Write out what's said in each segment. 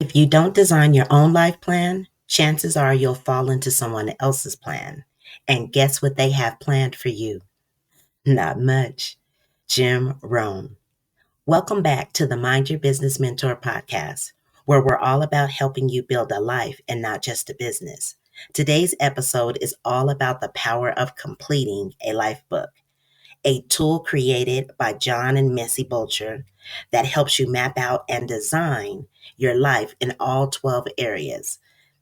If you don't design your own life plan, chances are you'll fall into someone else's plan. And guess what they have planned for you? Not much. Jim Rohn. Welcome back to the Mind Your Business Mentor podcast, where we're all about helping you build a life and not just a business. Today's episode is all about the power of completing a life book, a tool created by Jon and Missy Butcher that helps you map out and design your life in all 12 areas,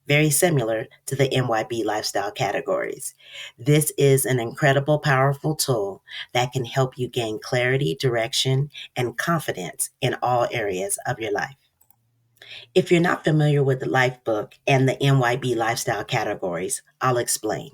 very similar to the MYB lifestyle categories. This is an incredible, powerful tool that can help you gain clarity, direction, and confidence in all areas of your life. If you're not familiar with the Lifebook and the MYB lifestyle categories, I'll explain.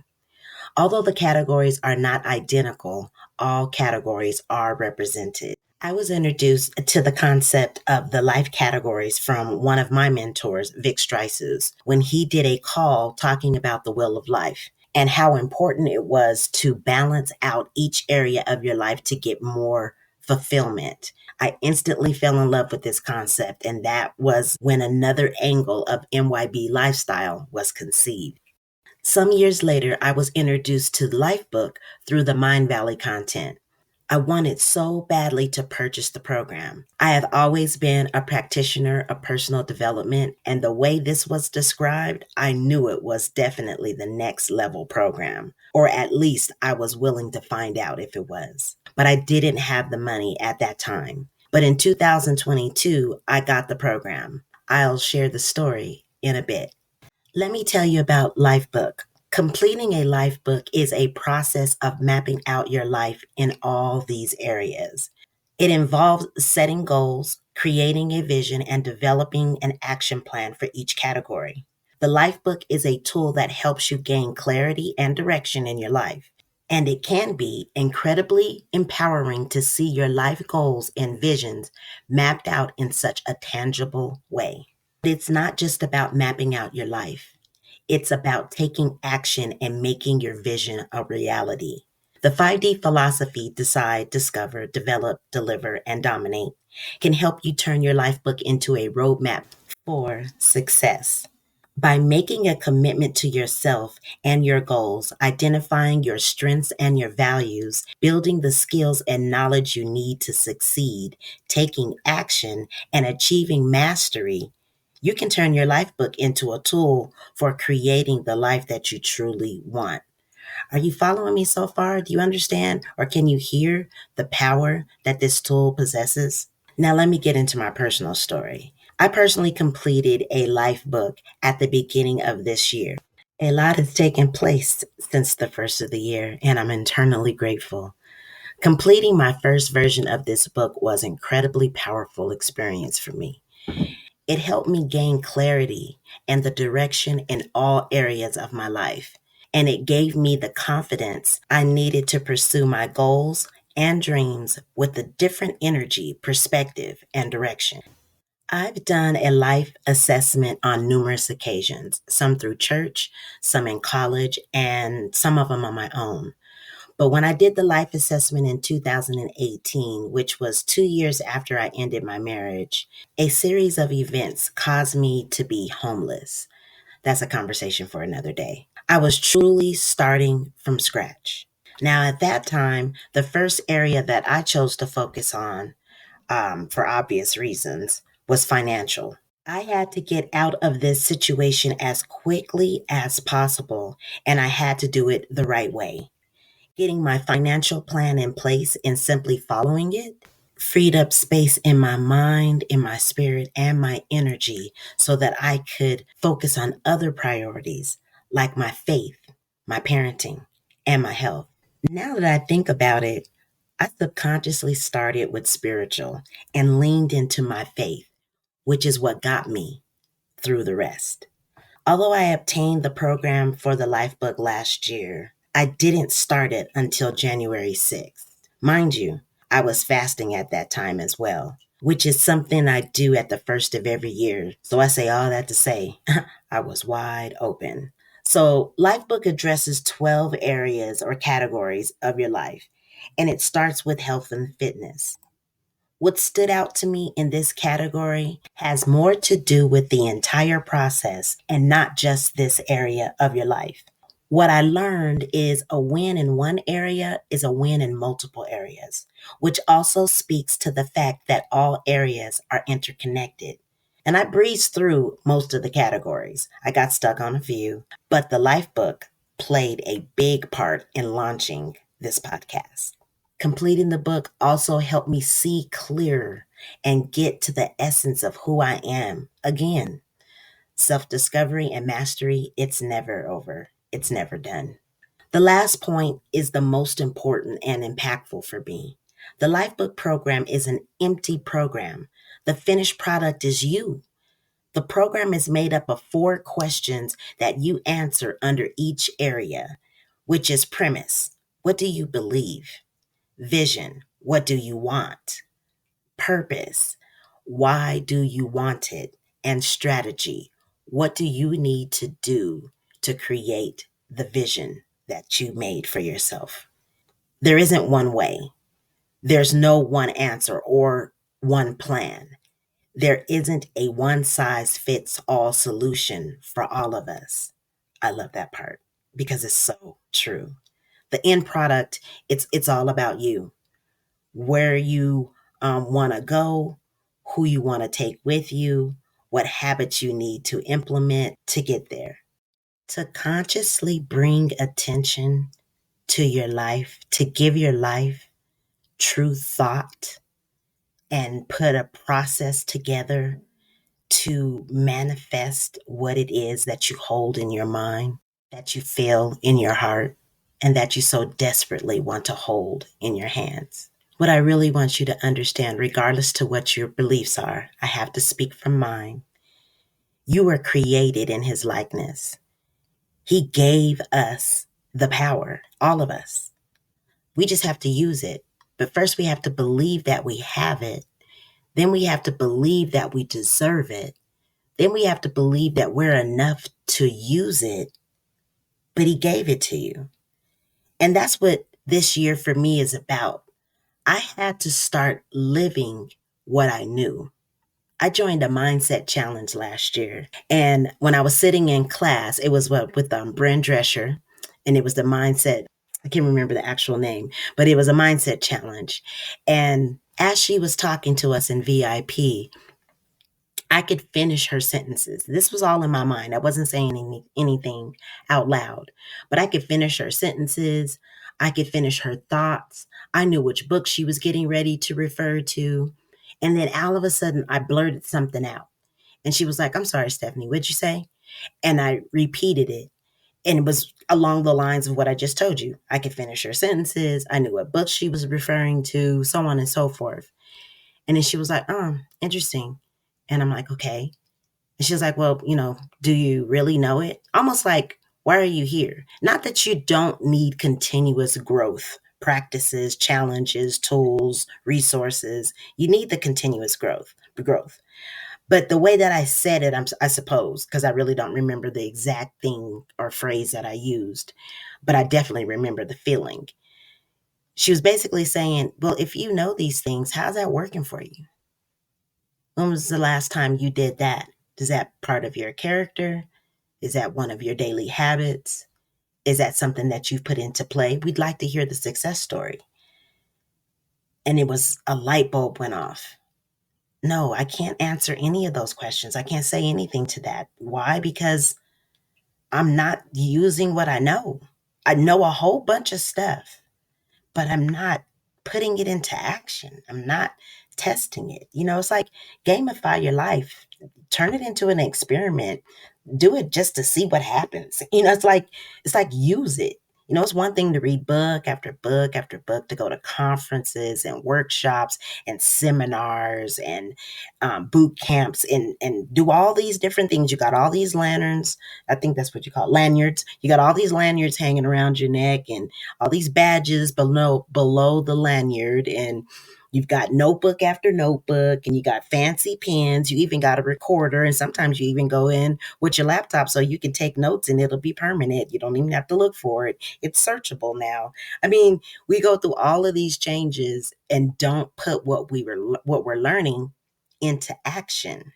Although the categories are not identical, all categories are represented. I was introduced to the concept of the life categories from one of my mentors, Vic Stryces, when he did a call talking about the wheel of life and how important it was to balance out each area of your life to get more fulfillment. I instantly fell in love with this concept, and that was when another angle of MYB lifestyle was conceived. Some years later, I was introduced to Lifebook through the Mind Valley content. I wanted so badly to purchase the program. I have always been a practitioner of personal development, and the way this was described, I knew it was definitely the next level program, or at least I was willing to find out if it was. But I didn't have the money at that time. But in 2022, I got the program. I'll share the story in a bit. Let me tell you about Lifebook. Completing a Lifebook is a process of mapping out your life in all these areas. It involves setting goals, creating a vision, and developing an action plan for each category. The Lifebook is a tool that helps you gain clarity and direction in your life. And it can be incredibly empowering to see your life goals and visions mapped out in such a tangible way. It's not just about mapping out your life. It's about taking action and making your vision a reality. The 5D philosophy, decide, discover, develop, deliver, and dominate, can help you turn your life book into a roadmap for success. By making a commitment to yourself and your goals, identifying your strengths and your values, building the skills and knowledge you need to succeed, taking action, and achieving mastery, you can turn your life book into a tool for creating the life that you truly want. Are you following me so far? Do you understand, or can you hear the power that this tool possesses? Now, let me get into my personal story. I personally completed a life book at the beginning of this year. A lot has taken place since the first of the year, and I'm internally grateful. Completing my first version of this book was an incredibly powerful experience for me. It helped me gain clarity and the direction in all areas of my life. And it gave me the confidence I needed to pursue my goals and dreams with a different energy, perspective, and direction. I've done a life assessment on numerous occasions, some through church, some in college, and some of them on my own. But when I did the life assessment in 2018, which was 2 years after I ended my marriage, a series of events caused me to be homeless. That's a conversation for another day. I was truly starting from scratch. Now, at that time, the first area that I chose to focus on, for obvious reasons, was financial. I had to get out of this situation as quickly as possible, and I had to do it the right way. Getting my financial plan in place and simply following it freed up space in my mind, in my spirit, and my energy so that I could focus on other priorities like my faith, my parenting, and my health. Now that I think about it, I subconsciously started with spiritual and leaned into my faith, which is what got me through the rest. Although I obtained the program for the Lifebook last year, I didn't start it until January 6th. Mind you, I was fasting at that time as well, which is something I do at the first of every year. So I say all that to say, I was wide open. So Lifebook addresses 12 areas or categories of your life, and it starts with health and fitness. What stood out to me in this category has more to do with the entire process and not just this area of your life. What I learned is a win in one area is a win in multiple areas, which also speaks to the fact that all areas are interconnected. And I breezed through most of the categories. I got stuck on a few, but the Lifebook played a big part in launching this podcast. Completing the book also helped me see clearer and get to the essence of who I am. Again, self discovery and mastery, it's never over, it's never done. The last point is the most important and impactful for me. The Lifebook program is an empty program. The finished product is you. The program is made up of 4 questions that you answer under each area, which is premise. What do you believe? Vision. What do you want? Purpose. Why do you want it? And strategy. What do you need to do to create the vision that you made for yourself? There isn't one way. There's no one answer or one plan. There isn't a one size fits all solution for all of us. I love that part because it's so true. The end product, it's all about you, where you want to go, who you want to take with you, what habits you need to implement to get there. To consciously bring attention to your life, to give your life true thought and put a process together to manifest what it is that you hold in your mind, that you feel in your heart, and that you so desperately want to hold in your hands. What I really want you to understand, regardless to what your beliefs are, I have to speak from mine. You were created in his likeness. He gave us the power, all of us. We just have to use it. But first we have to believe that we have it. Then we have to believe that we deserve it. Then we have to believe that we're enough to use it, but he gave it to you. And that's what this year for me is about. I had to start living what I knew. I joined a mindset challenge last year. And when I was sitting in class, it was with Bren Drescher, and it was the mindset. I can't remember the actual name, but it was a mindset challenge. And as she was talking to us in VIP, I could finish her sentences. This was all in my mind. I wasn't saying anything out loud, but I could finish her sentences. I could finish her thoughts. I knew which book she was getting ready to refer to. And then all of a sudden, I blurted something out. And she was like, I'm sorry, Stephanie, what'd you say? And I repeated it. And it was along the lines of what I just told you. I could finish her sentences. I knew what book she was referring to, so on and so forth. And then she was like, interesting. And I'm like, okay. And she was like, well, do you really know it? Almost like, why are you here? Not that you don't need continuous growth, practices, challenges, tools, resources. You need the continuous growth. But the way that I said it, I suppose, because I really don't remember the exact thing or phrase that I used, but I definitely remember the feeling. She was basically saying, well, if you know these things, how's that working for you? When was the last time you did that? Is that part of your character? Is that one of your daily habits? Is that something that you've put into play? We'd like to hear the success story. And it was a light bulb went off. No, I can't answer any of those questions. I can't say anything to that. Why? Because I'm not using what I know. I know a whole bunch of stuff, but I'm not putting it into action. I'm not testing it. It's like gamify your life, turn it into an experiment, do it just to see what happens. It's like use it. It's one thing to read book after book after book, to go to conferences and workshops and seminars and boot camps and do all these different things. You got all these lanterns. I think that's what you call it, lanyards. You got all these lanyards hanging around your neck and all these badges below the lanyard. And You've got notebook after notebook, and you got fancy pens. You even got a recorder, and sometimes you even go in with your laptop so you can take notes and it'll be permanent. You don't even have to look for it. It's searchable now. I mean, we go through all of these changes and don't put what we're learning into action.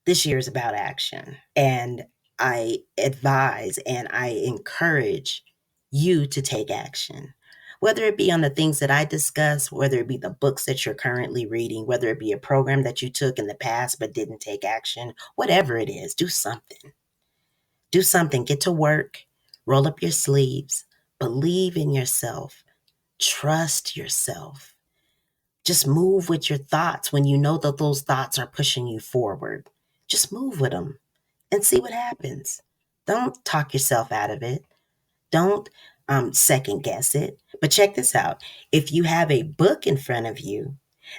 This year is about action. And I advise and I encourage you to take action, whether it be on the things that I discuss, whether it be the books that you're currently reading, whether it be a program that you took in the past but didn't take action, whatever it is, do something. Do something. Get to work, roll up your sleeves, believe in yourself, trust yourself. Just move with your thoughts when you know that those thoughts are pushing you forward. Just move with them and see what happens. Don't talk yourself out of it. Don't second guess it. But check this out. If you have a book in front of you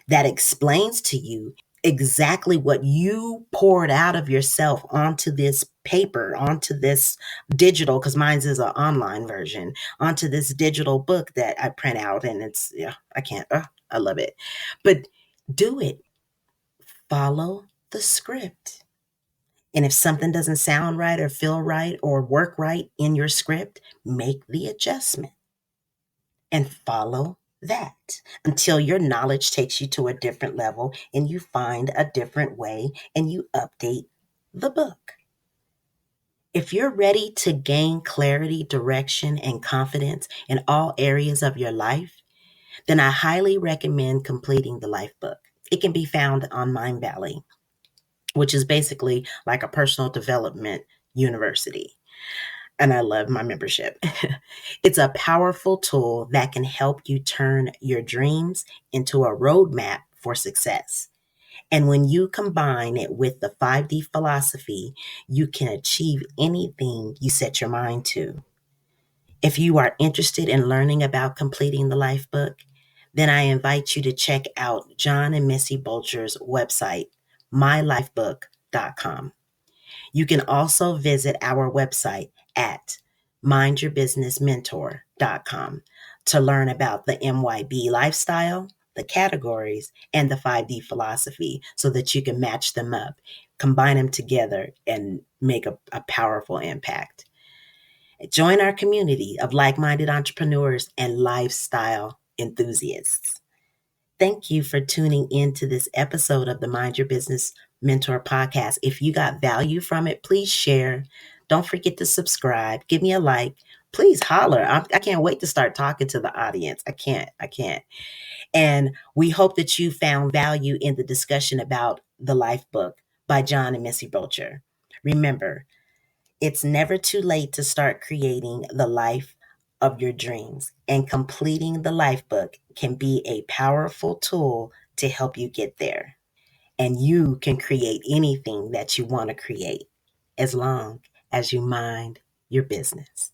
that explains to you exactly what you poured out of yourself onto this paper, onto this digital, because mine's is an online version, onto this digital book that I print out, and it's, yeah, I can't, I love it. But do it. Follow the script. And if something doesn't sound right or feel right or work right in your script, make the adjustment and follow that until your knowledge takes you to a different level and you find a different way and you update the book. If you're ready to gain clarity, direction, and confidence in all areas of your life, then I highly recommend completing the Lifebook. It can be found on Mindvalley, which is basically like a personal development university. And I love my membership. It's a powerful tool that can help you turn your dreams into a roadmap for success. And when you combine it with the 5D philosophy, you can achieve anything you set your mind to. If you are interested in learning about completing the Lifebook, then I invite you to check out Jon and Missy Butcher's website, mylifebook.com. You can also visit our website at mindyourbusinessmentor.com to learn about the MYB lifestyle, the categories, and the 5D philosophy so that you can match them up, combine them together, and make a powerful impact. Join our community of like-minded entrepreneurs and lifestyle enthusiasts. Thank you for tuning in to this episode of the Mind Your Business Mentor podcast. If you got value from it, please share. Don't forget to subscribe. Give me a like. Please holler. I can't wait to start talking to the audience. I can't. And we hope that you found value in the discussion about the Life Book by Jon and Missy Butcher. Remember, it's never too late to start creating the life of your dreams, and completing the Life Book can be a powerful tool to help you get there. And you can create anything that you want to create as long as you mind your business.